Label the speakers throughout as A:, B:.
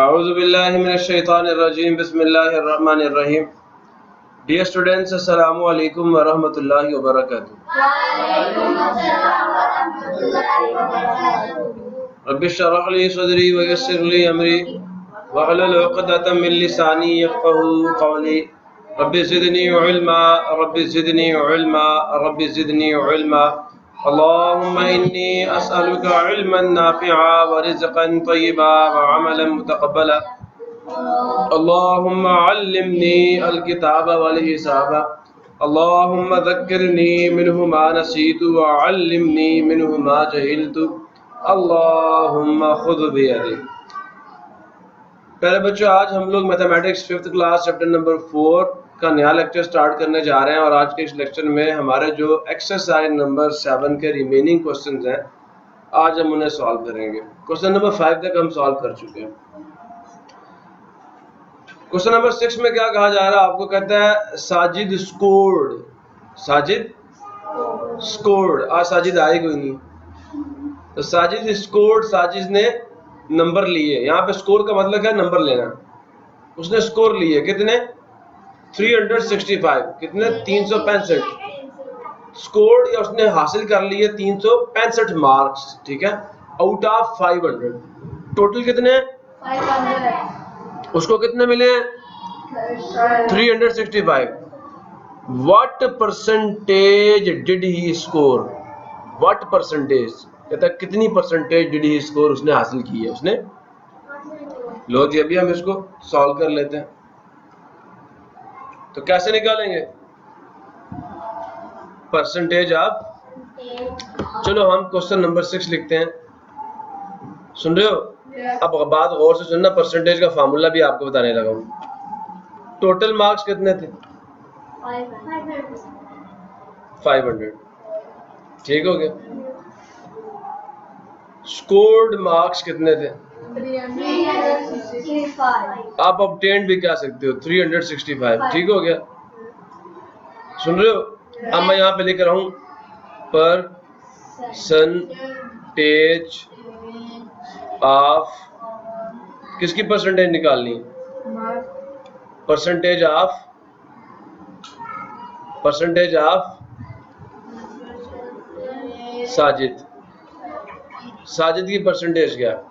A: A'udhu billahi minash shaitanir rajim. Bismillahir rahmanir rahim. Dear students, assalamu alaikum wa rahmatullahi wa barakatuh.
B: Wa alaikum assalam wa rahmatullahi wa barakatuh.
A: Rabbi shrah li sadri wa yassir li amri wahlul 'uqdatam min lisani yafqahu qawli. Rabbi zidni ilma, Rabbi zidni ilma, Rabbi zidni ilma. Allahumma inni as'aluka ilman nafi'a wa rizqan tayyiba wa 'amalan mutaqabbala. Allahumma 'allimni al-kitaba wal hisaba. Allahumma dhakkirni minhu ma nasitu wa 'allimni minhu ma jahiltu. Allahumma khudh biyadi. पहले बच्चों, आज हम लोग mathematics 5th class chapter number 4 का नया lecture start करने जा रहे हैं और आज के इस लेक्चर में हमारे जो एक्सरसाइज नंबर 7 के रिमेनिंग क्वेश्चंस हैं, आज हम उन्हें सॉल्व करेंगे। क्वेश्चन नंबर 5 तक हम सॉल्व कर चुके हैं। क्वेश्चन नंबर 6 में क्या कहा जा रहा है? आपको कहता है साजिद स्कोर्ड। साजिद स्कोर्ड। आज साजिद आए कोई नहीं, तो साजिद स्कोर्ड, साजिद ने नंबर लिए। यहाँ पे स्कोर का मतलब क्या? नंबर लेना। उसने स्कोर लिए कितने? 365। कितने? 365 स्कोर, या उसने हासिल कर लिए 365 मार्क्स, ठीक है, आउट ऑफ 500। टोटल कितने?
B: 500।
A: उसको कितने मिले? 365। What percentage did he score? What percentage, कहता है कितनी परसेंटेज डिड ही स्कोर उसने हासिल की है उसने। लो जी, अभी हम इसको सॉल्व कर लेते हैं। तो कैसे निकालेंगे परसेंटेज ऑफ? चलो हम क्वेश्चन नंबर 6 लिखते हैं। सुन रहे हो? अब बात गौर से सुनना, परसेंटेज का फार्मूला भी आपको बताने लगा हूं। टोटल मार्क्स कितने थे? 500। ठीक हो गया। स्कोर्ड मार्क्स कितने थे?
B: 365।
A: आप ऑब्टेन्ड भी कह सकते हो, 365। ठीक हो गया। सुन रहे हो? अब मैं यहाँ पे लिख रहा हूँ परसेंटेज ऑफ, किसकी परसेंटेज निकालनी है? Percentage of, percentage of Sajid. Sajid की परसेंटेज क्या?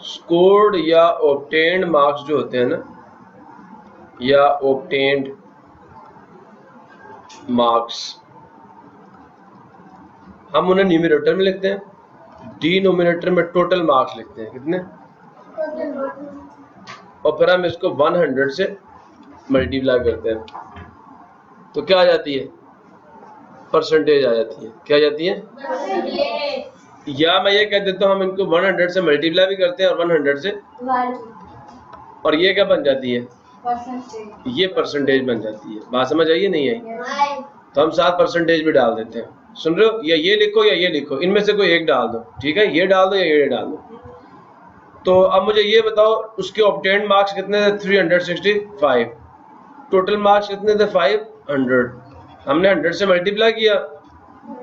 A: स्कोर्ड या ऑब्टेन्ड मार्क्स जो होते हैं ना, या ऑब्टेन्ड मार्क्स, हम उन्हें न्यूमरेटर में लिखते हैं, डिनोमिनेटर में टोटल मार्क्स लिखते हैं। कितने? और फिर हम इसको 100 से मल्टीप्लाई करते हैं, तो क्या आ जाती है? परसेंटेज आ जाती है। क्या आ जाती है? या मैं ये कह देता हूँ, हम इनको 100 से मल्टीप्लाई भी करते हैं और 100 से, और ये क्या बन जाती है? ये परसेंटेज बन जाती है। बात समझ आई? नहीं आई? तो हम 7 परसेंटेज भी डाल देते हैं। सुन रहे हो? या ये लिखो या ये लिखो, इनमें से कोई एक डाल दो, ठीक है? ये डाल दो या ये डाल दो। तो अब मुझे ये बताओ, उसके ऑब्टेन्ड मार्क्स कितने थे? 365। टोटल मार्क्स कितने थे? 500। हमने 100 से मल्टीप्लाई किया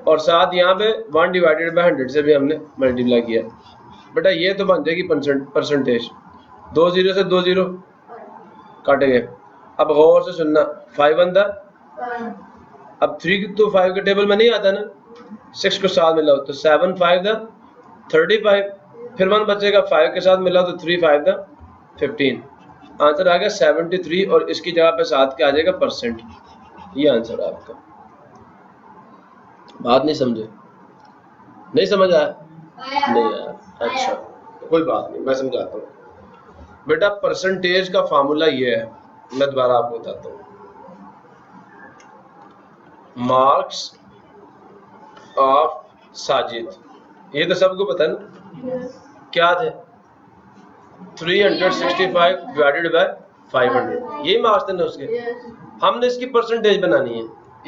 A: और साथ यहाँ पे 1/100 से भी हमने मल्टीप्लाई किया। बेटा ये तो बन जाएगी परसेंटेज। 2 0 से 2 0 काटे गए। अब गौर से सुनना, 5 अब 3 तो 5 के टेबल में नहीं आता ना, 6 को साथ मिलाओ तो 7 5 35, फिर 1 बचेगा, 5 के साथ मिलाओ तो 3 5 15। आंसर आ गया 73, और इसकी जगह पे साथ क्या आ जाएगा? परसेंट। ये आंसर है आपका। बात नहीं समझे? नहीं समझ आया? नहीं आया? अच्छा, कोई बात नहीं, मैं समझाता हूँ। बेटा परसेंटेज का फार्मूला ये है, मैं दोबारा आपको बताता हूँ। मार्क्स ऑफ साजिद, ये तो सबको पता है ना, क्या थे? 365 डिवाइडेड बाय 500, यही मार्क्स थे ना उसके। हमने इसकी परसेंटेज बनानी है।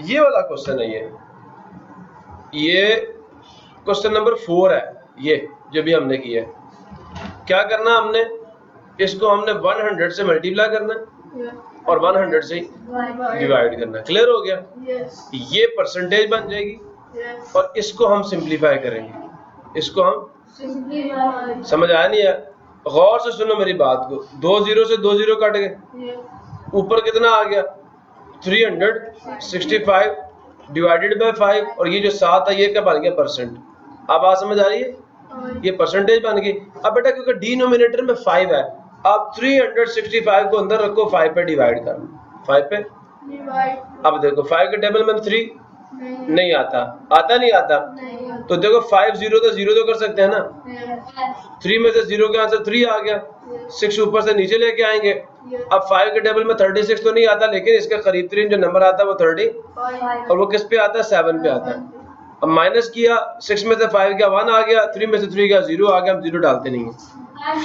A: ये वाला क्वेश्चन है, ये क्वेश्चन नंबर 4 है, ये जो भी हमने किया है। क्या करना हमने? इसको हमने 100 से मल्टीप्लाई करना है और 100 से डिवाइड करना। क्लियर हो गया? ये परसेंटेज बन जाएगी और इसको हम सिंप्लीफाई करेंगे। इसको हम समझ आया नहीं है? गौर से सुनो मेरी बात को, 2 0 से 2 0 कट गए, ऊपर कितना आ गया 365 डिवाइडेड बाय 5, और ये जो 7 है ये क्या बन गया परसेंट। अब बात समझ आ रही है, ये परसेंटेज बन गई। अब बेटा क्योंकि डिनोमिनेटर में 5 है, अब 365 को अंदर रखो, 5 पे डिवाइड कर लो, 5 पे। अब देखो 5 के टेबल में 3 नहीं आता, आता नहीं आता, तो देखो 5 0 तो 0 तो कर सकते हैं ना, 3 में से 0 के आंसर 3 आ गया, 6 ऊपर से नीचे लेके आएंगे। अब 5 के टेबल में 36 तो नहीं आता, लेकिन इसका करीब तरीन जो नंबर आता है वो 30, और वो किस पे आता है 7 पे आता है। अब माइनस किया, 6 में से 5 गया 1 आ गया, 3 में से 3 गया 0 आ गया, हम 0 डालते नहीं है,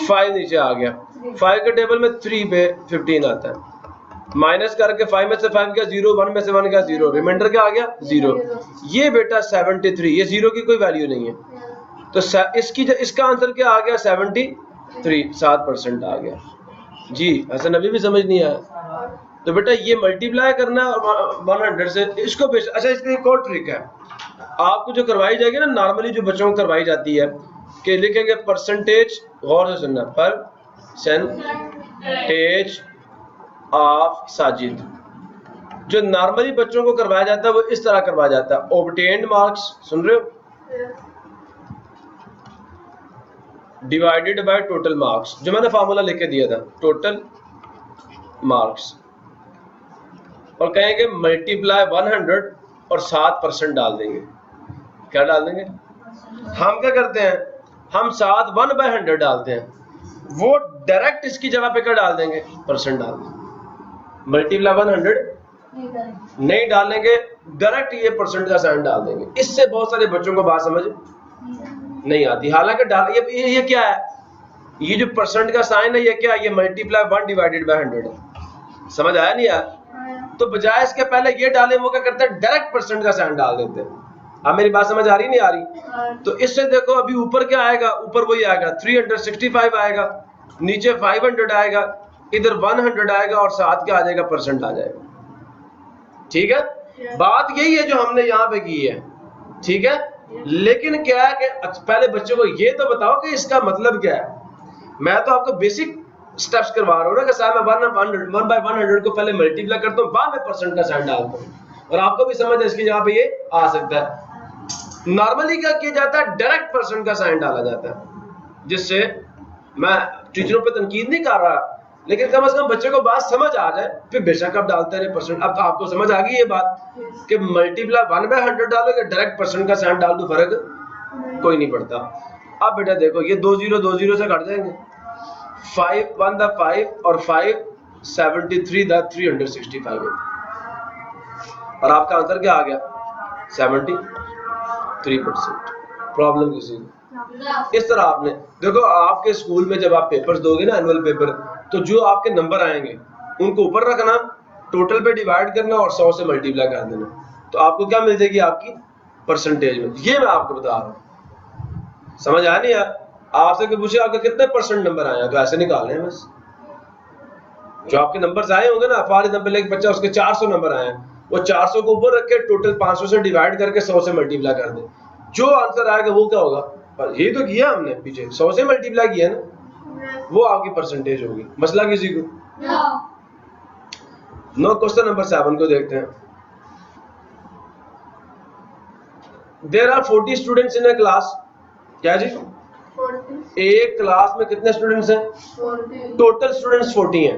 A: 5 नीचे आ गया, 5 के टेबल में 3 पे 15 आता है, माइनस करके 5 में से 5 गया 0, 1 में से 1 गया 0, रिमाइंडर क्या आ गया 0। ये बेटा 73, ये 0 की कोई वैल्यू नहीं है, तो इसका आंसर क्या आ गया 73, 7% आ गया जी। हसन अभी भी समझ नहीं आया, तो बेटा ये मल्टीप्लाई करना है 100 से, इसको अच्छा इसका एक और ट्रिक है आपको जो करवाई जाएगी ना, नॉर्मली जो बच्चों को करवाई जाती है कि लिखेंगे परसेंटेज, गौर से सुनना, परसेंटेज ऑफ साजिद, जो नॉर्मली बच्चों को करवाया जाता है वो इस तरह करवाया जाता है, ऑब्टेन्ड मार्क्स, सुन रहे हो, डिवाइडेड बाय टोटल मार्क्स, जो मैंने फार्मूला लिख के दिया था, टोटल मार्क्स, और कहेंगे मल्टीप्लाई 100 और 7% डाल देंगे। क्या डाल देंगे, हम क्या करते हैं, हम 7 1/100 डालते हैं, वो डायरेक्ट इसकी जगह पे क्या डाल देंगे, परसेंट डाल देंगे। मल्टीप्लाई 100 नहीं डालेंगे, डायरेक्ट ये परसेंट का साइन डाल देंगे। इससे बहुत सारे बच्चों को बात समझ नहीं आती, हालांकि ये क्या है, ये जो परसेंट का साइन है ये क्या है, ये मल्टीप्लाई 1/100 है, समझ आया नहीं यार। तो बजाय इसके पहले ये डालें, वो क्या करते हैं डायरेक्ट परसेंट का साइन डाल देते हैं। अब मेरी बात समझ आ रही नहीं आ रही, तो इससे देखो अभी ऊपर क्या आएगा, ऊपर वही आएगा 365 आएगा, नीचे 500 आएगा, इधर 100 आएगा, और 7 क्या आ जाएगा, परसेंट आ जाएगा। ठीक है, बात यही है जो हमने यहाँ पे की है, ठीक है। लेकिन क्या है कि पहले बच्चों को ये तो बताओ कि इसका मतलब क्या है। मैं तो आपको बेसिक स्टेप्स करवा रहा हूँ ना कि साहब मैं 1/100 को पहले मल्टीप्लाई करता हूँ, बाद में परसेंट का साइन डालता हूँ, और आपको भी समझ है इसकी जगह पे ये आ सकता है। नॉर्मली क्या किया जाता है, डायरेक्ट परसेंट का साइन डाला जाता है, जिससे मैं टीचरों पे तनकीद नहीं कर रहा, लेकिन कम से कम बच्चे को बात समझ आ जाए, फिर बेशक आप डालते रहे परसेंट। अब तो आपको समझ आ गई ये बात कि मल्टीप्लाई 1/100 डालोगे, डायरेक्ट परसेंट का साइन डाल दो, फर्क कोई नहीं पड़ता। अब बेटा देखो ये 2 0 से कट जाएंगे, 5 1 द 5 और 5 73 द 365, और आपका आंसर क्या आ गया 73%। प्रॉब्लम किसी को इस तरह आपने देखो, आपके स्कूल में जब आप पेपर्स दोगे ना, एनुअल पेपर, तो जो आपके नंबर आएंगे उनको ऊपर रखना, टोटल पे डिवाइड करना और 100 से मल्टीप्लाई कर देना, तो आपको क्या मिल जाएगी आपकी परसेंटेज में। ये मैं आपको बता रहा हूँ, समझ आया नहीं यार। आपसे पूछे आपके कितने परसेंट नंबर आए हैं, तो ऐसे निकालने हैं बस। जो आपके नंबर आए होंगे ना, फॉर एग्जांपल एक बच्चा उसके 400 नंबर आए हैं, वो 400 को ऊपर रख के टोटल 500 से डिवाइड करके 100 से मल्टीप्लाई कर दे, जो आंसर आएगा वो क्या होगा, ये तो किया हमने पीछे 100 से मल्टीप्लाई किया ना, वो आपकी परसेंटेज होगी। मसला किसी को नो। क्वेश्चन नंबर 7 को देखते हैं। There are 40 students in a class. क्या जी, एक क्लास में कितने स्टूडेंट्स हैं, टोटल स्टूडेंट्स 40 हैं।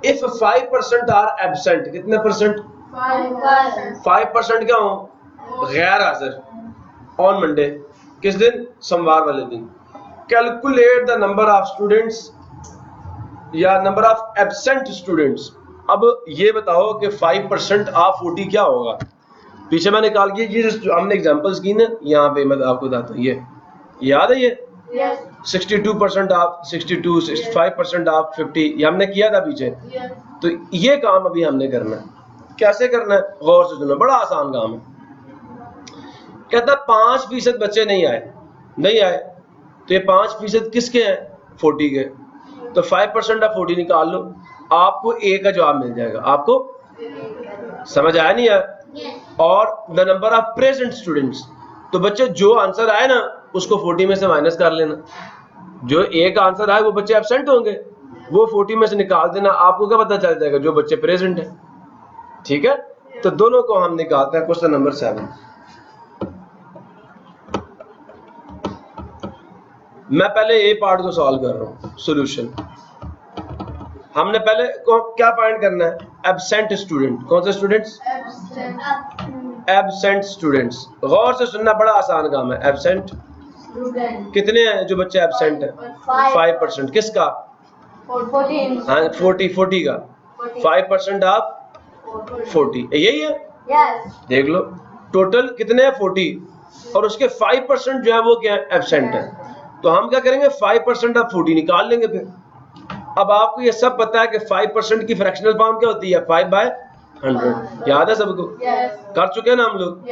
A: इफ 5% आर एब्सेंट, कितने परसेंट, 5% क्या हो, गैर हाजिर, ऑन मंडे, किस दिन, सोमवार वाले दिन। Calculate the number of students या नंबर ऑफ एब्सेंट स्टूडेंट्स। अब ये बताओ कि 5% ऑफ 40 क्या होगा। पीछे मैं निकाल के ये जो हमने एग्जांपल्स की ना, यहाँ पे मैं आपको बताता हूँ, ये याद है, ये 62% ऑफ 62, 65% ऑफ 50, ये हमने किया था पीछे। तो ये काम अभी हमने करना है। कैसे करना है, गौर से सुनो, बड़ा आसान काम है। कहता 5% बच्चे नहीं आए, तो ये 5% किसके हैं, 40 के। तो 5% ऑफ 40 निकाल लो, आपको A का जवाब मिल जाएगा। आपको समझ आया नहीं है। और the number of present students, तो बच्चे जो आंसर आए ना उसको 40 में से माइनस कर लेना, जो एक आंसर आए वो बच्चे एब्सेंट होंगे, वो 40 में से निकाल देना, आपको क्या पता चल जाएगा जो बच्चे प्रेजेंट है। ठीक है, तो दोनों को हम निकालते हैं। क्वेश्चन नंबर 7, मैं पहले ए पार्ट को सॉल्व कर रहा हूं। सॉल्यूशन हमने पहले को क्या फाइंड करना है? Absent student. कौन से स्टूडेंट्स? Absent students. गौर से सुनना, बड़ा आसान काम है। एब्सेंट कितने हैं जो बच्चे एब्सेंट हैं? 5%। किसका?
B: 14।
A: हाँ 40 का 5% ऑफ 40, यही है। देख लो टोटल कितने हैं? 40, और उसके 5% जो है वो क्या है? एब्सेंट है। तो हम क्या करेंगे? 5% ऑफ 40 निकाल लेंगे फिर। अब आपको ये सब पता है कि 5% की फ्रैक्शनल फॉर्म क्या होती है? 5/100। याद है सबको? कर चुके हैं ना हम लोग?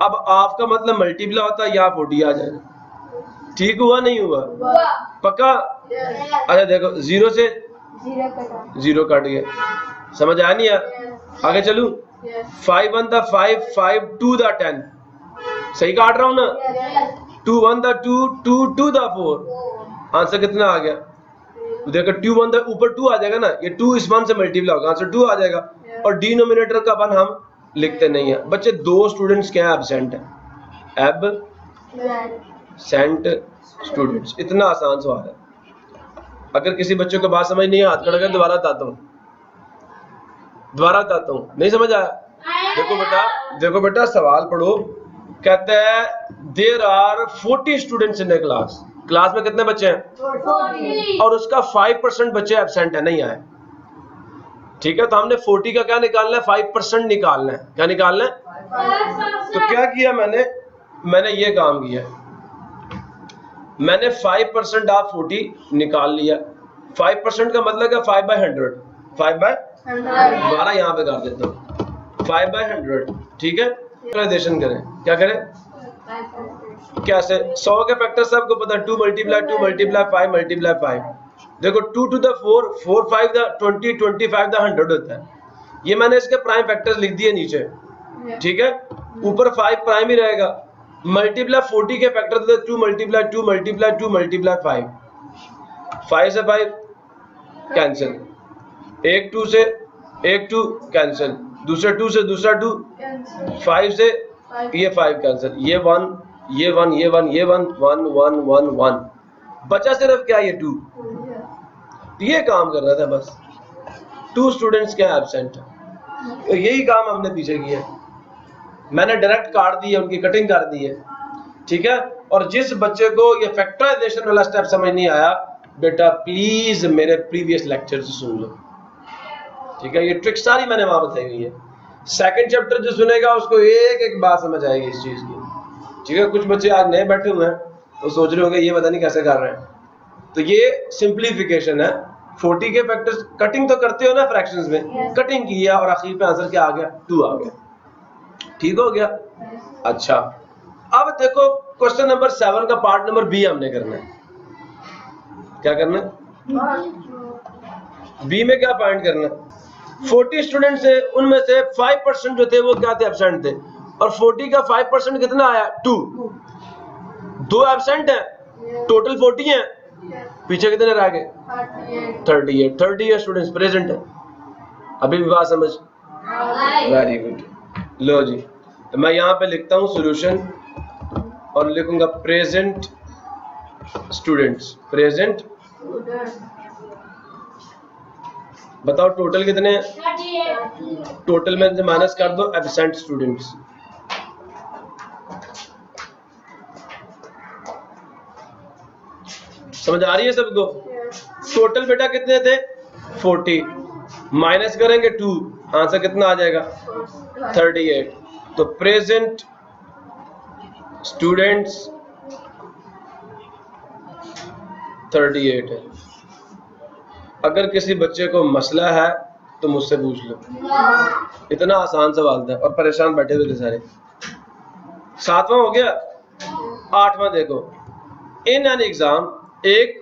A: अब आपका मतलब मल्टीप्लाई होता है, यहाँ 40 आ जाएगा। ठीक हुआ नहीं हुआ? पक्का? अच्छा देखो, 0 से 0 कट गया, समझ आया नहीं यार? आगे चलूं? 5 1 5, 5 2 10, सही काट रहा हूं ना? 2 1 2, 2 2 4, आंसर कितना आ गया? देखो 2 1 ऊपर 2 आ जाएगा ना, ये 2 इस 1 से मल्टीप्लाई होगा, आंसर 2 आ जाएगा। और डिनोमिनेटर का 1 हम लिखते नहीं है। बच्चे 2 स्टूडेंट्स क्या है? एब्सेंट है। Absent students. इतना आसान सवाल है। अगर किसी बच्चे को बात समझ नहीं है, हाथ खड़ा कर, दोबारा बताता हूँ, नहीं समझ आया? देखो बेटा सवाल पढ़ो। कहते हैं there are 40 students in a class में कितने बच्चे हैं?
B: 40।
A: और उसका 5% बच्चे एब्सेंट है, नहीं आए। ठीक है, तो हमने 40 का क्या निकालना है? 5% निकालना है। क्या निकालना है? तो क्या किया मैंने ये काम किया, मैंने 5% ऑफ 40 निकाल लिया। 5% का मतलब है 5/100। 5/12 यहाँ पे कर देता हूँ, 5/100। ठीक है, कैलकुलेशन करें। क्या करें? कैसे? 100 के फैक्टर सबको पता है, 2 मल्टीप्लाई 2 मल्टीप्लाई 5 मल्टीप्लाई 5। देखो 2 to the 4, 4 5 the 20, 25 the 100 होता है। ये मैंने इसके प्राइम फैक्टर्स लिख दिए नीचे। ठीक है, ऊपर 5 प्राइम ही रहेगा। मल्टीप्लाई 40 के फैक्टर थे 2 मल्टीप्लाई 2 मल्टीप्लाई 2 मल्टीप्लाई 5, 5 से 5 कैंसिल, एक 2 से एक 2 कैंसिल, दूसरे 2 से दूसरा 2, 5 से ये 5 कैंसिल, ये 1 ये 1 ये 1 ये 1 1 1 1 1, बचा सिर्फ क्या? ये 2। ये काम कर रहा था बस। 2 स्टूडेंट्स क्या एब्सेंट है, तो यही काम हमने पीछे किया। मैंने डायरेक्ट काट दी है, उनकी कटिंग कर दी है। ठीक है, और जिस बच्चे को ये फैक्टराइजेशन वाला स्टेप समझ नहीं आया, बेटा प्लीज मेरे प्रीवियस लेक्चर से सुन लो। ठीक है, ये ट्रिक सारी मैंने वहां बताई हुई है। सेकंड चैप्टर जो सुनेगा उसको एक एक बात समझ आएगी इस चीज की। ठीक है, कुछ बच्चे आज नए बैठे हुए हैं तो सोच रहे होंगे ये पता नहीं कैसे कर रहे हैं। तो ये सिंप्लीफिकेशन है। 40 के फैक्टर्स कटिंग तो करते हो ना फ्रैक्शंस में, कटिंग की है और आखिर पे आंसर क्या आ गया? 2 आ गया। ठीक हो गया? अच्छा, अब देखो क्वेश्चन नंबर 7 का पार्ट नंबर बी हमने करना है। क्या करना है? बी में क्या पॉइंट करना है? 40 स्टूडेंट्स है, उनमें से 5% जो थे वो क्या थे? एब्सेंट थे। और 40 का 5% कितना आया? 2। 2 एब्सेंट है, टोटल 40 है, पीछे कितने रह गए? 38 स्टूडेंट्स प्रेजेंट है। अभी भी बात समझ? Very good. लो जी, तो मैं यहाँ पे लिखता हूँ सॉल्यूशन और लिखूंगा प्रेजेंट स्टूडेंट्स। प्रेजेंट, बताओ टोटल कितने हैं? टोटल में से माइनस कर दो एब्सेंट स्टूडेंट्स। समझ आ रही है सबको? टोटल बेटा कितने थे? 40, माइनस करेंगे 2, आंसर कितना आ जाएगा? 38। तो प्रेजेंट स्टूडेंट्स 38 है। अगर किसी बच्चे को मसला है तो मुझसे पूछ लो। इतना आसान सवाल था और परेशान बैठे हुए थे सारे। 7वां हो गया। 8वां देखो, इन एन एग्जाम, एक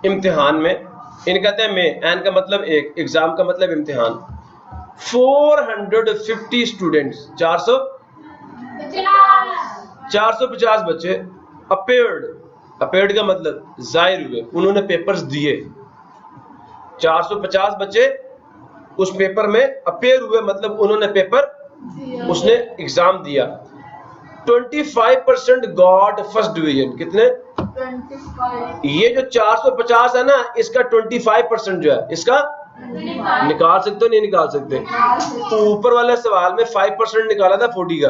A: इम्तिहान में, इन कहते हैं में, एन का मतलब एक, एग्जाम का मतलब इम्तिहान, 450 स्टूडेंट्स, 450 बच्चे अपेयर्ड अपेयर्ड का मतलब जाहिर हुए, उन्होंने पेपर्स दिए। 450 बच्चे उस पेपर में अपेयर हुए, मतलब उन्होंने पेपर, उसने एग्जाम दिया। 25% गॉट फर्स्ट डिवीजन। कितने?
B: 25।
A: ये जो 450 है ना, इसका 25% जो है, इसका निकाल सकते हो नहीं निकाल सकते? तो ऊपर वाले सवाल में 5% निकाला था 40 का,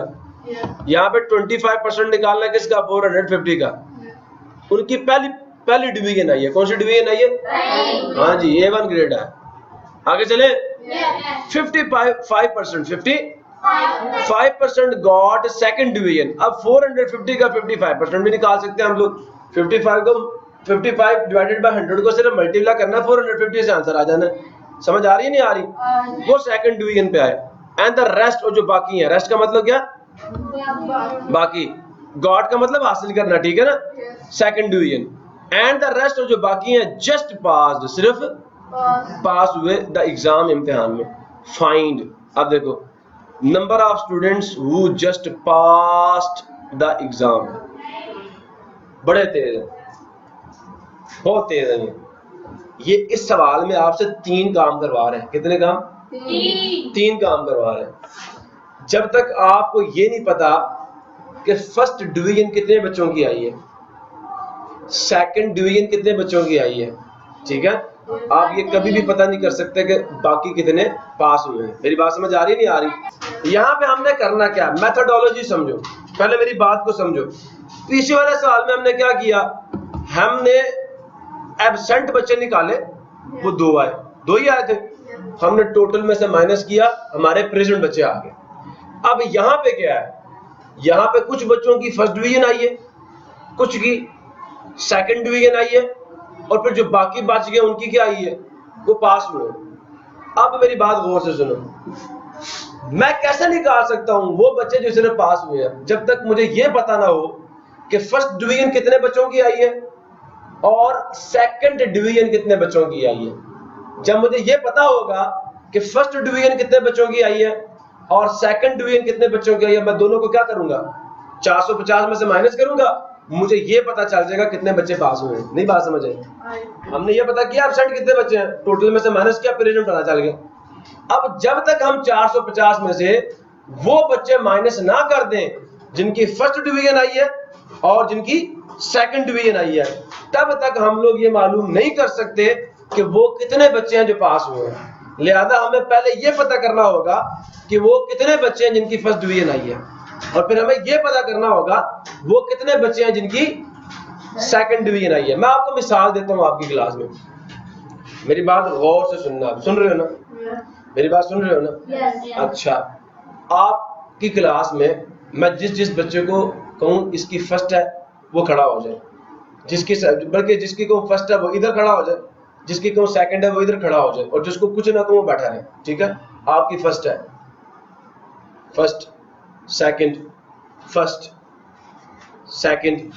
A: यहाँ पे 25% निकालना किसका? 450 का। उनकी पहली डिवीजन आई है। कौन सी डिवीजन आई है? हाँ जी, A1 ग्रेड है। आगे चले। 55% गॉट सेकंड डिवीजन। अब 450 का 55% भी निकाल सकते हैं हम लोग। 55 डिवाइडेड बाय 100 को सिर्फ मल्टीप्लाई करना, 450 से आंसर आ जाना। समझ आ रही है नहीं आ रही? वो सेकंड डिवीजन पे आए। एंड द रेस्ट, और जो बाकी है, रेस्ट का मतलब क्या? बाकी। गॉड का मतलब हासिल करना, ठीक है ना? Second division. And the rest, और जो बाकी है, जस्ट पास्ड, सिर्फ पास हुए द एग्जाम, इम्तिहान में। फाइंड, अब देखो, number of students who just passed the exam. बड़े तेज है, बहुत तेज है ये इस सवाल में आपसे 3 काम करवा रहे हैं। कितने काम? 3 काम करवा रहे हैं। जब तक आपको ये नहीं पता कि फर्स्ट डिवीजन कितने बच्चों की आई है, सेकंड डिवीजन कितने बच्चों की आई है, ठीक है, आप ये कभी भी पता नहीं कर सकते कि बाकी कितने पास हुए हैं। मेरी बात समझ आ रही नहीं आ रही? यहाँ पे हमने करना क्या? मेथोडोलॉजी समझो, पहले मेरी बात को समझो। पीछे वाले सवाल में हमने क्या किया? हमने एब्सेंट बच्चे निकाले, वो 2 आए, 2 ही आए थे। हमने टोटल में से माइनस किया, हमारे प्रेजेंट बच्चे आ गए। अब यहाँ पे क्या है? यहाँ पे कुछ बच्चों की फर्स्ट डिवीजन आई है, कुछ की सेकंड डिवीजन आई है, और फिर जो बाकी बच गए उनकी क्या आई है? वो पास हुए। अब मेरी बात गौर से सुनो, मैं कैसे निकाल सकता हूं वो बच्चे जो सिर्फ पास हुए हैं, जब तक मुझे ये पता ना हो कि फर्स्ट डिवीजन कितने बच्चों की आई है और सेकंड डिवीजन कितने बच्चों की आई है। जब मुझे ये पता होगा कि फर्स्ट डिवीजन कितने बच्चों की आई है और सेकंड डिवीजन कितने बच्चों की आई है, मैं दोनों को क्या करूंगा? 450 में से माइनस करूंगा, मुझे ये पता चल जाएगा कितने बच्चे पास हुए हैं। नहीं बात समझ आई? हमने ये पता किया एब्सेंट कितने बच्चे हैं, टोटल में से माइनस किया, प्रेजेंट पता चल गया। अब जब तक हम 450 में से वो बच्चे माइनस ना कर दें जिनकी फर्स्ट डिवीजन आई है और जिनकी सेकंड डिवीजन आई है, तब तक हम लोग ये मालूम नहीं कर सकते कि वो कितने बच्चे हैं जो पास हुए हैं। लिहाजा हमें पहले ये पता करना होगा कि वो कितने बच्चे हैं जिनकी फर्स्ट डिवीजन आई है, और फिर हमें ये पता करना होगा वो कितने बच्चे हैं जिनकी सेकंड डिवीजन आई है। मैं आपको मिसाल देता हूँ आपकी क्लास में, मेरी बात गौर से सुनना। सुन रहे हो ना? मेरी बात सुन रहे हो ना? अच्छा, आपकी क्लास में मैं जिस बच्चे को कहूँ इसकी फर्स्ट है वो खड़ा हो जाए, बल्कि जिसकी कहूँ फर्स्ट है वो इधर खड़ा हो जाए, जिसकी कहूँ सेकंड है वो इधर खड़ा हो जाए, और जिसको कुछ ना कहूँ वो बैठा रहे, ठीक है? आपकी फर्स्ट है, first second, first second,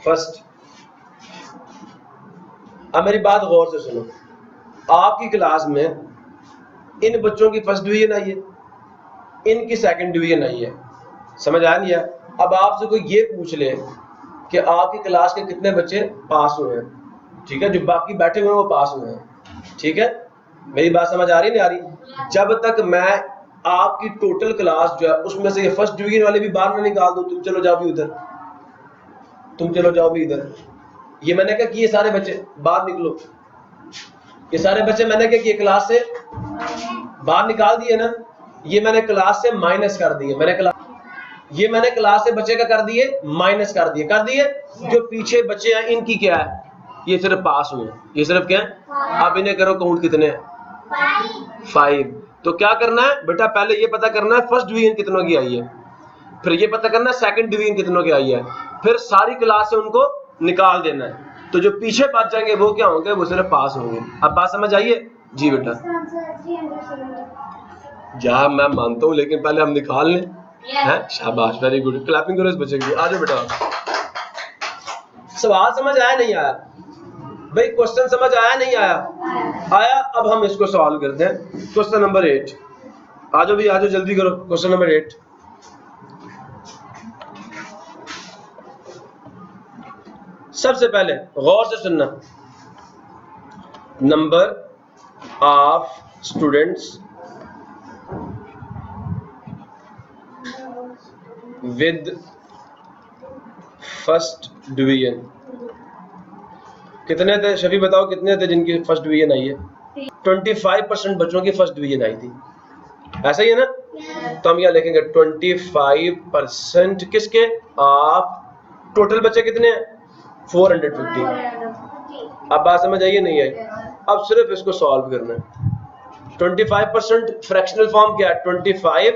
A: first. अब मेरी बात गौर से सुनो, आपकी क्लास में इन बच्चों की फर्स्ट डिवीजन आई है, इनकी सेकंड डिवीजन आई है। समझ आ नहीं है? अब आपसे कोई ये पूछ ले कि आपकी क्लास के कितने बच्चे पास हुए हैं, ठीक है, जो बाकी बैठे हुए हैं वो पास हुए हैं, ठीक है? मेरी बात समझ आ रही नहीं आ रही? जब तक मैं आपकी टोटल क्लास जो है उसमें से ये फर्स्ट डिवीजन वाले भी बाहर ना निकाल दूं, तुम चलो जाओ भी उधर, तुम चलो जाओ भी इधर, ये मैंने क्या कि ये सारे बच्चे बाहर निकलो, ये सारे बच्चे मैंने क्या किए? क्लास से बाहर निकाल दिए ना, ये मैंने क्लास से माइनस कर दिए, ये मैंने क्लास से बच्चे का कर दिए माइनस कर दिए। जो पीछे बच्चे हैं इनकी क्या है? ये सिर्फ पास हुए, ये सिर्फ क्या है? अब इन्हें करो काउंट कितने हैं? 5। तो क्या करना है बेटा? पहले ये पता करना है फर्स्ट डिवीजन कितनों की आई है, फिर ये पता करना है सेकंड डिवीजन कितनों की आई है, फिर सारी क्लास से उनको निकाल देना है। तो जो पीछे बच जाएंगे वो क्या होंगे? वो सिर्फ पास होंगे। अब बात समझ आइए? जी बेटा। या मैं मानता हूँ, लेकिन पहले हम निकाल लें। हैं? शाबाश, वेरी गुड, क्लैपिंग करो इस बच्चे की। आ जाओ बेटा। सवाल समझ आया नहीं आया भाई? क्वेश्चन समझ आया नहीं आया? आया। अब हम इसको सवाल करते हैं। Question number 8। आ जाओ भी, आ जाओ, जल्दी करो। Question number 8। सबसे पहले गौर से सुनना, number of students with first division कितने थे? शफी बताओ कितने थे जिनकी फर्स्ट डिवीजन आई है? 25% बच्चों की फर्स्ट डिवीजन आई थी, ऐसा ही है ना? तो हम यहाँ लिखेंगे 25% किसके? आप टोटल बच्चे कितने हैं? 450। अब बात समझ आइए नहीं आई? अब सिर्फ इसको सॉल्व करना है। 25% फ्रैक्शनल फॉर्म क्या है? 25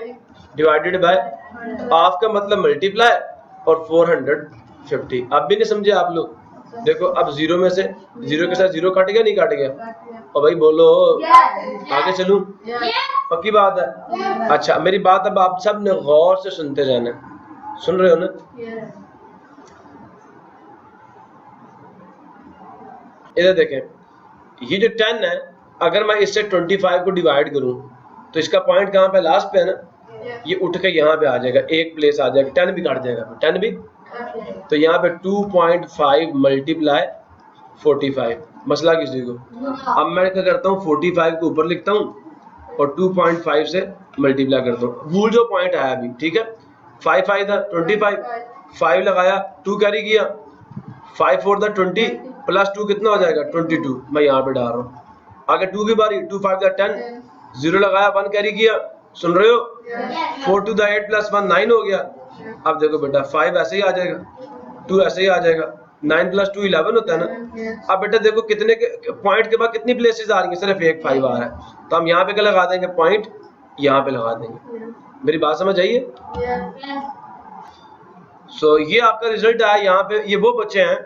A: डिवाइडेड बाय हाफ का मतलब मल्टीप्लाई और 450। अब भी नहीं समझे आप लोग? देखो अब जीरो में से जीरो के साथ जीरो काट गया, नहीं काट गया? और भाई बोलो आगे चलूं? पक्की बात है? अच्छा मेरी बात अब आप सब ने गौर से सुनते जाना, सुन रहे हो ना? इधर देखें, ये जो 10 है, अगर मैं इससे 25 को डिवाइड करूं तो इसका पॉइंट कहाँ पे? लास्ट पे है ना? ये उठ के यहाँ पे आ जाएगा, एक प्लेस आ जाएगा, 10 भी काट जाएगा, 10 भी। तो यहाँ पे 2.5 मल्टीप्लाई 45, मसला किसी को? अब मैं क्या करता हूँ, 45 को ऊपर लिखता हूँ और 2.5 से मल्टीप्लाई करता हूँ, भूल जो पॉइंट आया अभी, ठीक है? 5 5 था 25, 5 लगाया, 2 कैरी किया, 5 4 था 20 प्लस 2 कितना हो जाएगा? 22। मैं यहाँ पे डाल रहा हूँ, आगे 2 की बारी, 2 5 था 10, 0 लगाया, 1 कैरी किया, सुन रहे हो? 4 2 था 8 प्लस 1 9 हो गया। अब देखो बेटा 5 ऐसे ही आ जाएगा, 2 ऐसे ही आ जाएगा, 9 प्लस 2 11 होता है ना? अब बेटा देखो कितने के पॉइंट के बाद कितनी प्लेसेस आ रही हैं? सिर्फ एक 5 आ रहा है, तो हम यहाँ पे क्या लगा देंगे? पॉइंट यहाँ पे लगा देंगे। मेरी बात समझ आई है? सो ये आपका रिजल्ट आया यहाँ पे। ये वो बच्चे हैं,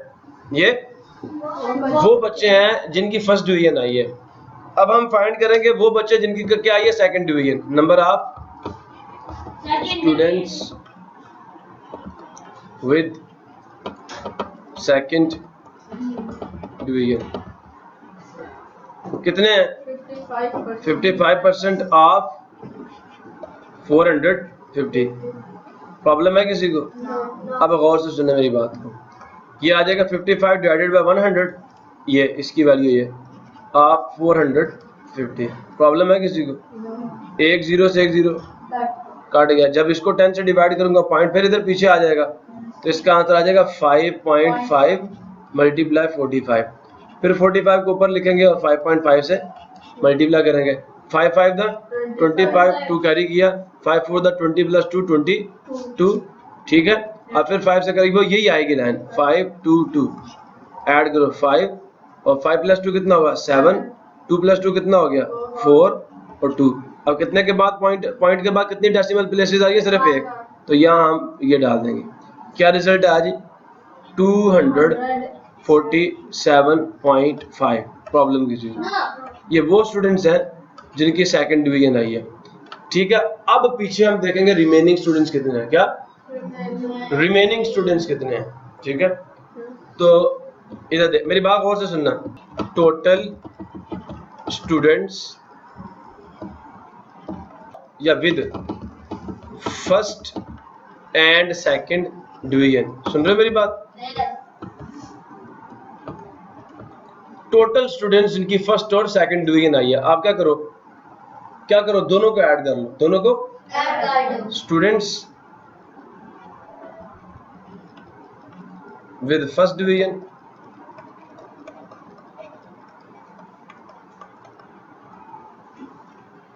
A: ये वो बच्चे हैं जिनकी फर्स्ट डिवीजन आई है। अब हम फाइंड करेंगे वो बच्चे जिनकी क्या आई है? Second division. Number of students with second division कितने हैं? 55% ऑफ 450। प्रॉब्लम है किसी को? अब गौर से सुनने मेरी बात को। ये आ जाएगा 55 डिवाइडेड बाय 100, ये इसकी वैल्यू ये आप 450। प्रॉब्लम है किसी को? एक जीरो से एक जीरो काट गया। जब इसको 10 से डिवाइड करूंगा पॉइंट फिर इधर पीछे आ जाएगा, तो इसका आंसर आ जाएगा 5.5 मल्टीप्लाई 45। फिर 45 को ऊपर लिखेंगे और 5.5 से मल्टीप्लाई करेंगे। 5 5 था 25, 2 कैरी किया, 5 4 था 20 प्लस 2 22, ठीक है? अब फिर 5 से करेंगे, यही आएगी लाइन 5 2 2, ऐड करो 5 और 5 प्लस 2 कितना होगा? 7, 2 प्लस 2 कितना हो गया? 4 और 2। अब कितने के बाद पॉइंट के बाद कितनी डेसिमल प्लेसेस आ रही है? सिर्फ एक, तो यहाँ हम ये डाल देंगे। क्या रिजल्ट है जी? 247.5। प्रॉब्लम की चीज, ये वो स्टूडेंट्स हैं जिनकी सेकंड डिवीजन आई है, ठीक है? अब पीछे हम देखेंगे रिमेनिंग स्टूडेंट्स कितने हैं। क्या रिमेनिंग स्टूडेंट्स कितने हैं? ठीक है, तो इधर देख, मेरी बात गौर से सुनना। टोटल स्टूडेंट्स या with first and second division, सुन रहे हो मेरी बात? टोटल स्टूडेंट्स जिनकी फर्स्ट और सेकंड डिवीजन आई है, आप क्या करो? दोनों को ऐड कर लो, दोनों को students with first division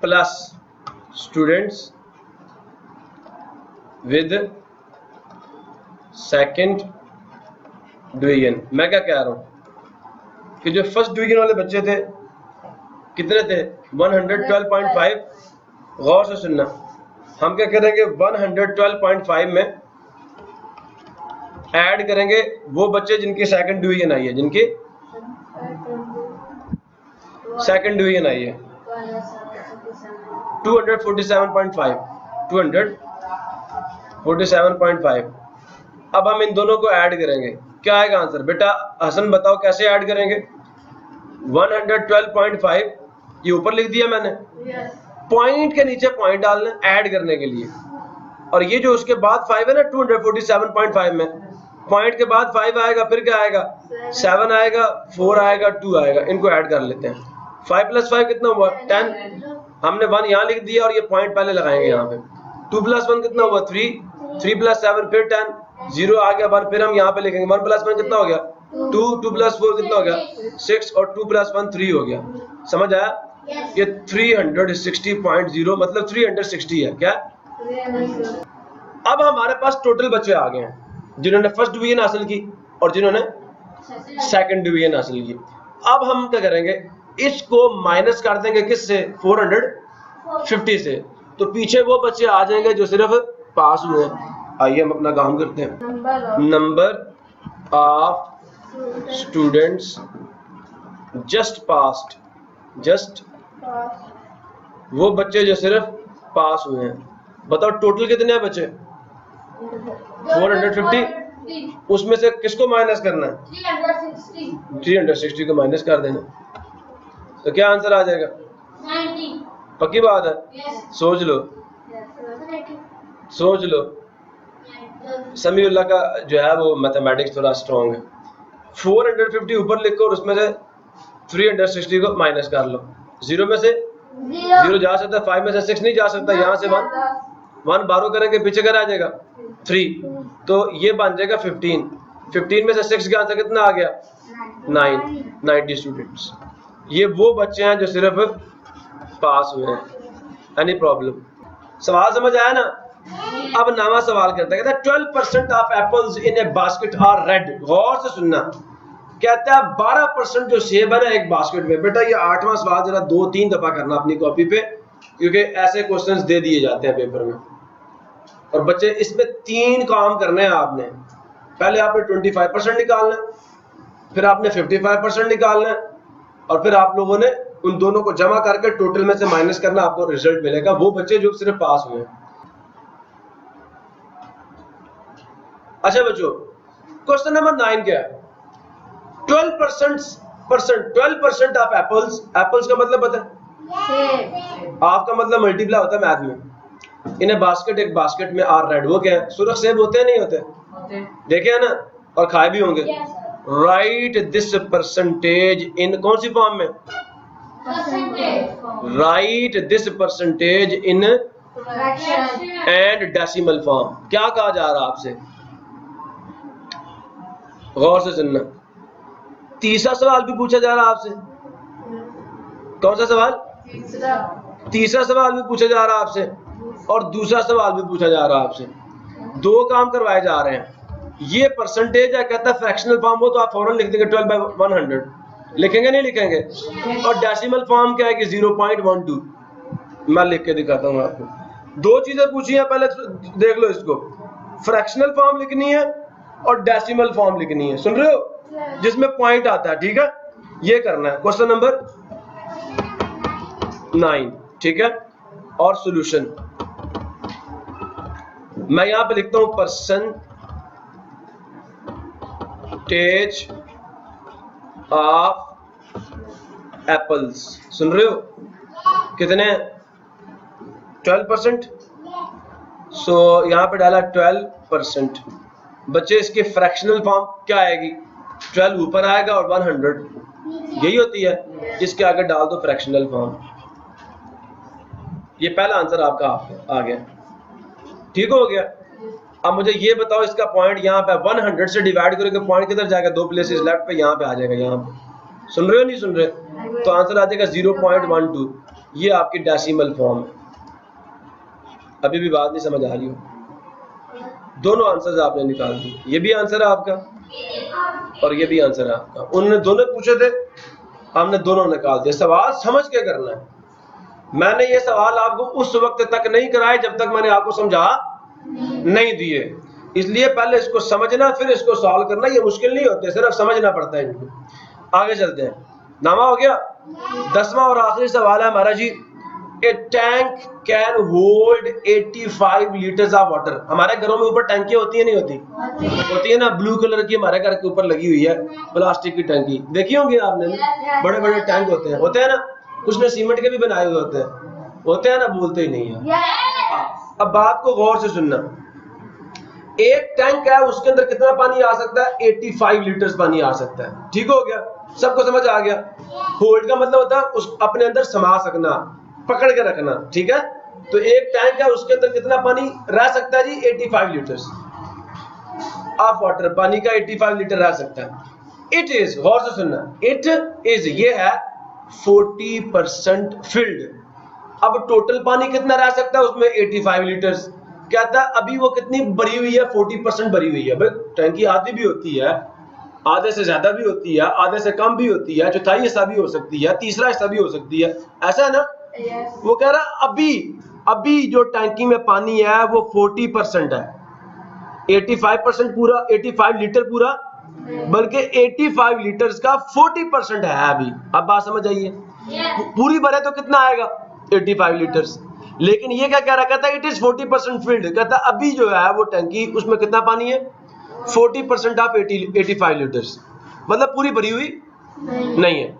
A: plus students with second division. मैं क्या कह रहा हूं कि जो फर्स्ट डिवीजन वाले बच्चे थे कितने थे? 112.5। गौर से सुनना, हम क्या करेंगे? 112.5 में ऐड करेंगे वो बच्चे जिनकी सेकंड डिवीजन आई है, जिनकी सेकंड डिवीजन आई है 247.5। 247.5। अब हम इन दोनों को ऐड करेंगे, क्या आएगा आंसर? बेटा हसन बताओ कैसे ऐड करेंगे? 112.5 ये ऊपर लिख दिया मैंने, पॉइंट के नीचे पॉइंट डालना ऐड करने के लिए, और ये जो उसके बाद 5 है ना 247.5 में, पॉइंट के बाद 5 आएगा, फिर क्या आएगा 7 आएगा, 4 आएगा, 2 आएगा। इनको ऐड कर लेते हैं। 5 + 5 कितना हुआ 10। हमने 1 यहाँ लिख दिया और ये पॉइंट पहले लगाएंगे यहाँ पे। 2 + 1 कितना हुआ 3, 3 + 7 फिर 10, 0 आ गया 1, फिर हम यहाँ पे लिखेंगे 1 + 1 कितना हो गया 2, 2 + 4 कितना हो गया 6 और 2 + 1 3 हो गया। समझ आया? ये 360.0 मतलब 360 है क्या? अब हमारे पास टोटल बच्चे आ गए हैं जिन्होंने फर्स्ट डिवीजन हासिल की और जिन्होंने सेकंड डिवीजन हासिल की। अब हम क्या करेंगे, इसको माइनस कर देंगे किससे 450 से, तो पीछे वो बच्चे आ जाएंगे जो सिर्फ पास हुए हैं। आइए हम अपना काम करते हैं। Number of students just passed, just वो बच्चे जो सिर्फ पास हुए हैं। बताओ टोटल कितने हैं बच्चे 450, उसमें से किसको माइनस करना है 360 को माइनस कर देना, तो क्या आंसर आ जाएगा
B: 90।
A: पक्की बात है? सोच लो, सोच लो। समीउल्लाह का जो है वो मैथमेटिक्स थोड़ा स्ट्रॉन्ग है। 450 ऊपर लिखो और उसमें से 360 को माइनस कर लो। 0 में से 0 जा सकता है, 5 में से 6 नहीं जा सकता, यहाँ से 1 बारो करेंगे पीछे क्या आ जाएगा 3, तो ये बन जाएगा 15। 15 में से 6 का आंसर कितना आ गया 9, 90 स्टूडेंट्स। ये वो बच्चे हैं जो सिर्फ पास हुए हैं। Any problem? सवाल समझ आया ना? अब नवा सवाल करता है, कहता है 12% of apples in a basket are red. गौर से सुनना, कहता है 12% जो सेब है ना एक बास्केट में। बेटा ये 8वां सवाल जरा 2-3 दफा करना अपनी कॉपी पे, क्योंकि ऐसे क्वेश्चंस दे दिए जाते हैं पेपर में और बच्चे इसमें 3 काम करने हैं आपने। पहले आपने 25% निकालना है, फिर आपने 55% निकालना है और फिर आप लोगों ने उन दोनों को जमा करके टोटल में से माइनस करना, आपको रिजल्ट मिलेगा वो बच्चे जो सिर्फ पास हुए हैं। अच्छा बच्चों, क्वेश्चन नंबर 9 क्या है? 12% ऑफ एप्पल्स, एप्पल्स का मतलब पता है? आपका मतलब मल्टीप्लाई होता है मैथ में। इन्हें बास्केट, एक बास्केट में आर रेड, वो क्या है? सुरख सेब होते हैं नहीं होते? देखे है ना, और खाए भी होंगे। राइट दिस परसेंटेज इन कौन सी फॉर्म में? Right this percentage in and decimal form. क्या कहा जा रहा है आपसे? गौर से सुनना। तीसरा सवाल भी पूछा जा रहा है आपसे। कौन सा सवाल? तीसरा सवाल भी पूछा जा रहा है आपसे और दूसरा सवाल भी पूछा जा रहा है आपसे। 2 काम करवाए जा रहे हैं। ये परसेंटेज है, कहता है फ्रैक्शनल फॉर्म हो तो आप फौरन लिख देंगे 12/100, लिखेंगे नहीं लिखेंगे? और डेसिमल फॉर्म क्या है कि 0.12। मैं लिख के दिखाता हूँ आपको। 2 चीजें पूछी हैं, पहले देख लो इसको। फ्रैक्शनल फॉर्म लिखनी है और डेसिमल फॉर्म लिखनी है, सुन रहे हो, जिसमें पॉइंट आता है। ठीक है, ये करना है क्वेश्चन नंबर 9। ठीक है, और सॉल्यूशन मैं यहां पे लिखता हूं परसेंटेज ऑफ एप्पल्स। सुन रहे हो कितने? 12%। सो यहां पे डाला 12%। बच्चे इसकी फ्रैक्शनल फॉर्म क्या आएगी? 12 ऊपर आएगा और 100 यही होती है, इसके आगे डाल दो फ्रैक्शनल फॉर्म। ये पहला आंसर आपका आ गया। ठीक हो गया। अब मुझे ये बताओ, इसका पॉइंट यहाँ पे 100 से डिवाइड करोगे, पॉइंट किधर जाएगा? 2 प्लेसेस लेफ्ट पे, यहाँ पे आ जाएगा। यहाँ पे सुन रहे हो नहीं सुन रहे? तो आंसर आ जाएगा 0.12। ये आपकी डेसिमल फॉर्म है। अभी भी बात नहीं समझ आ रही हो? दोनों आंसर आपने निकाल दिए। ये भी आंसर है आपका और ये भी आंसर है आपका। उन्होंने दोनों पूछे थे, हमने दोनों निकाल दिए। सवाल समझ के करना है। मैंने ये सवाल आपको उस वक्त तक नहीं कराए जब तक मैंने आपको समझा नहीं दिए, इसलिए पहले इसको समझना फिर इसको सॉल्व करना। ये मुश्किल नहीं होते, सिर्फ समझना पड़ता है इनको। आगे चलते हैं। नामा हो गया। 10वां और आखिरी सवाल है हमारा जी। A tank can hold 85 litres of water. हमारे घरों में ऊपर टैंकियां होती है नहीं होती? होती है ना, ब्लू कलर की हमारे घर के ऊपर लगी हुई है प्लास्टिक की टैंकी, देखी होंगी आपने? बड़े बड़े टैंक होते हैं ना, कुछ ने सीमेंट के भी बनाए हुए होते हैं ना, बोलते ही नहीं है। अब बात को गौर से सुनना। एक टैंक है, उसके अंदर कितना पानी आ सकता है? 85 लीटर्स पानी आ सकता है। ठीक हो गया, सबको समझ आ गया? होल्ड का मतलब होता है उस अपने अंदर समा सकना, पकड़ के रखना। ठीक है, तो एक टैंक है, उसके अंदर कितना पानी रह सकता है जी? 85 लीटर्स ऑफ वाटर, पानी का 85 लीटर रह सकता है। इट इज, गौर से सुनना, इट इज, ये है 40% फिल्ड। अब टोटल पानी कितना रह सकता है उसमें? 85 लीटर्स। कहता है अभी वो कितनी भरी हुई है? 40% भरी हुई है। भाई टैंकी आधी भी होती है, आधे से ज्यादा भी होती है, आधे से कम भी होती है, चौथाई हिस्सा भी हो सकती है, तीसरा हिस्सा भी हो सकती है, ऐसा है ना?
B: Yes.
A: वो कह रहा अभी जो टैंकी में पानी है वो 40% है। 85% पूरा, 85 लीटर पूरा, बल्कि 85 लीटर्स का 40% है अभी। अब बात समझ आइए? पूरी भरे तो कितना आएगा? 85 लीटर्स। लेकिन ये क्या कह रहा? कहता है इट इज 40% फिल्ड। कहता है अभी जो है वो टैंकी, उसमें कितना पानी है? 40% ऑफ 85 लीटर्स, मतलब पूरी भरी हुई नहीं है।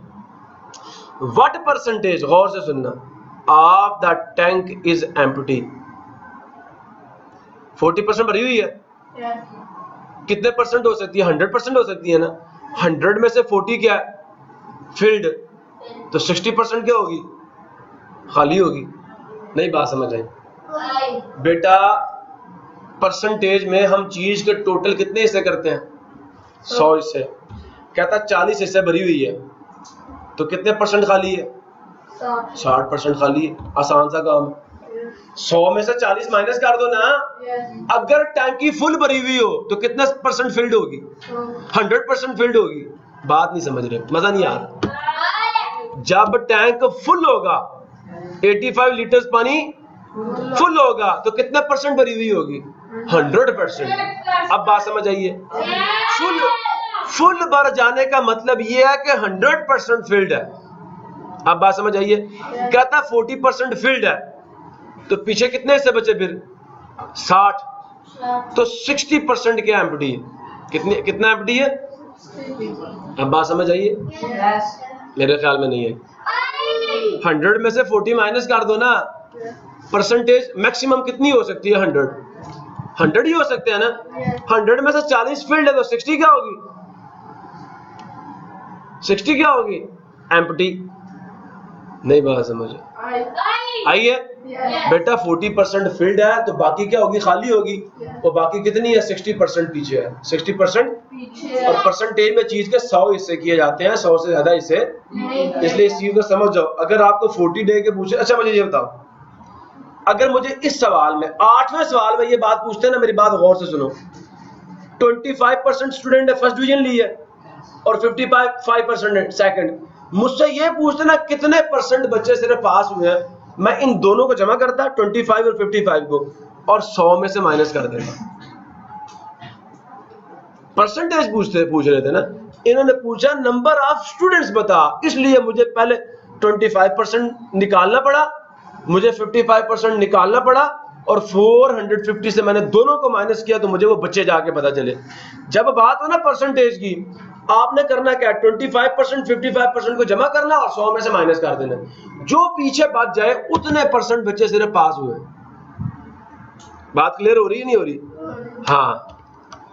A: व्हाट परसेंटेज, गौर से सुनना, of the tank is empty. 40% भरी हुई है,
B: Yes.
A: कितने परसेंट हो सकती है? 100% हो सकती है ना। 100 में से 40 क्या है? फिल्ड, तो 60% क्या होगी? खाली होगी। नहीं बात समझ आई? बेटा परसेंटेज में हम चीज के टोटल कितने हिस्से करते हैं? 100 हिस्से। कहता 40 हिस्से भरी हुई है, तो कितने परसेंट खाली है? 60% खाली है। आसान सा काम। 100 में से 40 माइनस कर दो ना।
B: Yes.
A: अगर टैंकी फुल भरी हुई हो तो कितना परसेंट फिल्ड होगी? 100% फिल्ड होगी। बात नहीं समझ रहे, मजा नहीं आ रहा। जब टैंक फुल होगा, 85 लीटर्स पानी फुल होगा, तो कितने परसेंट भरी हुई होगी? 100%। अब बात समझ आइए? फुल भर जाने का मतलब ये है कि 100% फिल्ड है। अब बात समझ आइए? कहता 40% फिल्ड है, तो पीछे कितने हिस्से बचे फिर? 60, तो 60% क्या एम्प्टी है? कितना एम्प्टी है? अब बात समझ आइए?
B: Yes.
A: मेरे ख्याल में नहीं है। 100 में से 40 माइनस कर दो ना, परसेंटेज मैक्सिमम कितनी हो सकती है? 100 ही हो सकते हैं ना। 100 में से 40 फील्ड है, तो 60 क्या होगी? 60 क्या होगी? एम्प्टी। नहीं बात समझ आई है?
B: Yes.
A: बेटा 40% फील्ड है, तो बाकी क्या होगी? खाली होगी। और बाकी कितनी है? 60% पीछे है। 60%, और परसेंटेज में चीज के 100 हिस्से किए जाते हैं, 100 से ज्यादा हिस्से। इसलिए इस चीज को समझ जाओ। अगर आपको 40 डे के पूछे, अच्छा मुझे ये बताओ, अगर मुझे इस सवाल में 8वें सवाल में ये बात पूछते हैं ना, मेरी बात गौर से सुनो, 25% स्टूडेंट ने फर्स्ट डिवीजन ली है और 55% सेकंड। मुझसे ये पूछते ना कितने परसेंट बच्चे सिर्फ पास हुए हैं, मैं इन दोनों को जमा करता 25 और 55 को, और 100 में से माइनस कर देता। परसेंटेज पूछ रहे थे ना, इन्होंने पूछा नंबर ऑफ स्टूडेंट्स बता, इसलिए मुझे पहले 25% निकालना पड़ा, मुझे 55% निकालना पड़ा, और 450 से मैंने दोनों को माइनस किया, तो मुझे वो बच्चे जाके पता चले। जब बात हो ना परसेंटेज की, आपने करना क्या? 25% 55% को जमा करना और 100 में से माइनस कर देना। जो पीछे बच जाए उतने परसेंट बच्चे सिर्फ पास हुए। बात क्लियर हो रही है नहीं हो रही? हाँ।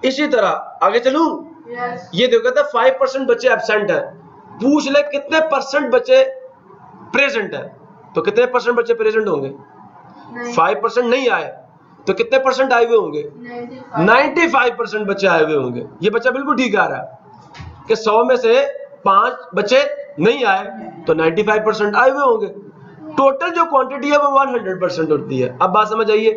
A: इसी तरह आगे चलूं?
B: Yes.
A: ये देखो था 5% बच्चे एब्सेंट है, पूछ ले कितने परसेंट बच्चे प्रेजेंट है, तो कितने परसेंट बच्चे प्रेजेंट होंगे? 5% नहीं आए, तो कितने परसेंट आए हुए होंगे? 95% बच्चे आए हुए होंगे। ये बच्चा बिल्कुल ठीक आ रहा है कि 100 में से 5 बच्चे नहीं आए, तो 95% आए हुए होंगे। टोटल जो क्वांटिटी है वो 100% होती है। अब बात समझ आइए?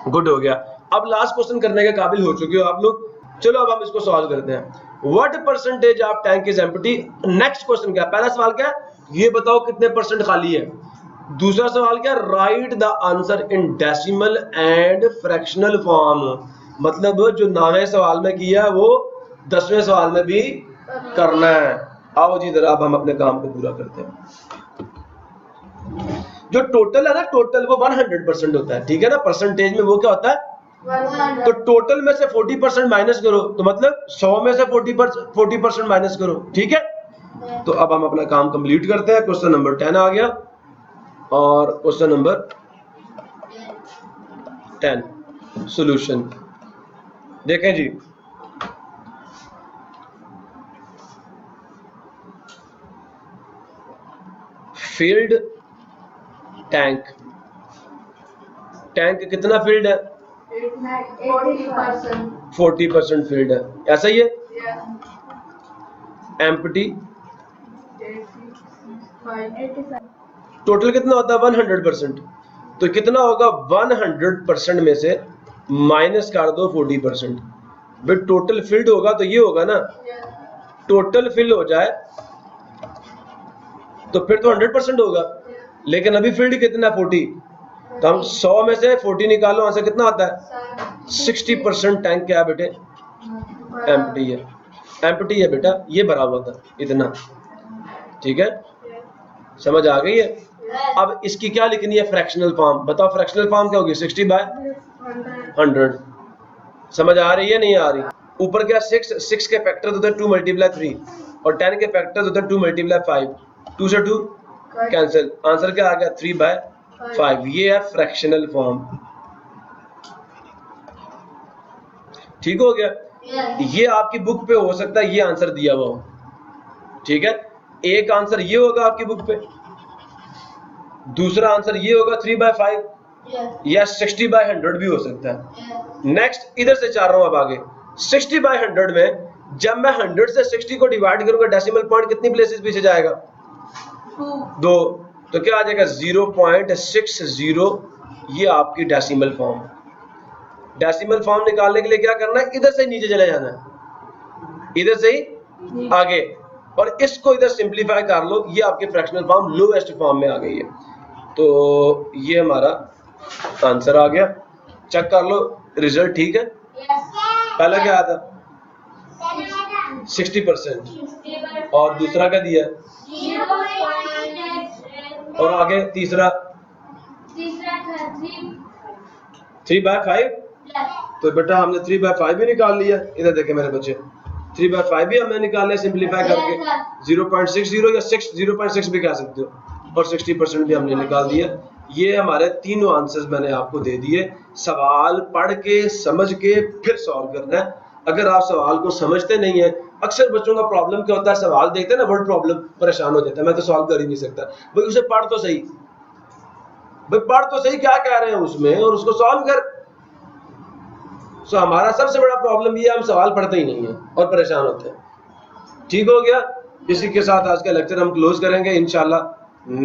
A: गुड हो गया। अब लास्ट क्वेश्चन करने के काबिल हो चुके हो आप लोग। चलो अब हम इसको सॉल्व करते हैं। What percentage of tank is empty? Next question क्या? पहला सवाल क्या? ये बताओ कितने परसेंट खाली है। दूसरा सवाल क्या? Right the answer in decimal and fractional form. मतलब जो 9वें सवाल में किया है वो 10वें सवाल में भी करना है। आओ जी जरा अब हम अपने काम को पूरा करते हैं। जो टोटल है ना, टोटल वो 100% होता है, ठीक है ना। परसेंटेज में वो क्या होता है? तो टोटल में से 40% माइनस करो, तो मतलब 100 में से 40% माइनस करो, ठीक है। तो अब हम अपना काम कंप्लीट करते हैं। क्वेश्चन नंबर 10 आ गया, और क्वेश्चन नंबर 10 सॉल्यूशन। देखें जी, फील्ड टैंक, टैंक कितना फील्ड है?
B: 40%.
A: 40% फील्ड है, ऐसा ही है।
B: Yeah.
A: एम्प्टी
B: 85.
A: टोटल कितना होता है? 100%। तो कितना होगा? 100% में से माइनस कर दो 40%। भाई टोटल फील्ड होगा तो ये होगा ना,
B: Yeah.
A: टोटल फिल हो जाए तो फिर तो 100% होगा, लेकिन अभी फील्ड कितना है? 40। तो हम 100 में से 40 निकालो, आंसर कितना आता है? 60% टैंक क्या है बेटे? एम्प्टी है। एम्प्टी है बेटा, ये भरा हुआ था इतना, ठीक है, समझ आ गई है। अब इसकी क्या लिखनी है? Fractional form. बताओ फ्रैक्शनल फॉर्म क्या होगी? 60/100। समझ आ रही है नहीं आ रही? ऊपर क्या 6 के फैक्टर होते हैं 2 × 3 और 10 के फैक्टर होते हैं 2 × 5। 2 से 2 कैंसिल, आंसर क्या आ गया? 3/5। ये है फ्रैक्शनल फॉर्म। ठीक हो गया? ये आपकी बुक पे हो सकता है ये आंसर दिया हुआ हो, ठीक है। एक आंसर ये होगा आपकी बुक पे, दूसरा आंसर ये होगा 3/5 या 60/100 भी हो सकता है। नेक्स्ट इधर से चाह रहा हूं अब आगे। 60/100 में जब मैं 100 से 60 को डिवाइड करूंगा, डेसिमल पॉइंट कितनी प्लेसेस पीछे जाएगा? 2। तो क्या आ जाएगा? 0.60। ये आपकी डेसिमल फॉर्म। डेसिमल फॉर्म निकालने के लिए क्या करना है? इधर से नीचे चले जाना है, इधर से ही आगे, और इसको इधर सिंप्लीफाई कर लो। ये आपकी फ्रैक्शनल फॉर्म लोएस्ट फॉर्म में आ गई है। तो ये हमारा आंसर आ गया। चेक कर लो रिजल्ट, ठीक है। पहला क्या आया था? 60%, और दूसरा क्या दिया? और आगे तीसरा 3/5। तो बेटा हमने 3/5 भी निकाल लिया। इधर देखे मेरे बच्चे, 3/5 भी हमने निकाल लिया सिंप्लीफाई करके। 0.60 या 0.6 भी कह सकते हो, और 60% भी हमने निकाल दिया। ये हमारे तीनों आंसर्स मैंने आपको दे दिए। सवाल पढ़ के समझ के फिर सॉल्व करना है। अगर आप सवाल को समझते नहीं है, अक्सर बच्चों का प्रॉब्लम क्या होता है? सवाल देखते हैं ना, वर्ड प्रॉब्लम, परेशान हो जाता है, मैं तो सॉल्व कर ही नहीं सकता। भाई उसे पढ़ तो सही, भाई पढ़ तो सही क्या कह रहे हैं उसमें, और उसको सॉल्व कर। सो हमारा सबसे बड़ा प्रॉब्लम ये है, हम सवाल पढ़ते ही नहीं है और परेशान होते हैं। ठीक हो गया? इसी के साथ आज का लेक्चर हम क्लोज करेंगे। इंशाल्लाह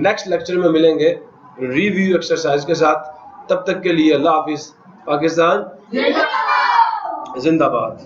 A: नेक्स्ट लेक्चर में मिलेंगे रिव्यू एक्सरसाइज के साथ। तब तक के लिए अल्लाह हाफिज। पाकिस्तान जिंदाबाद।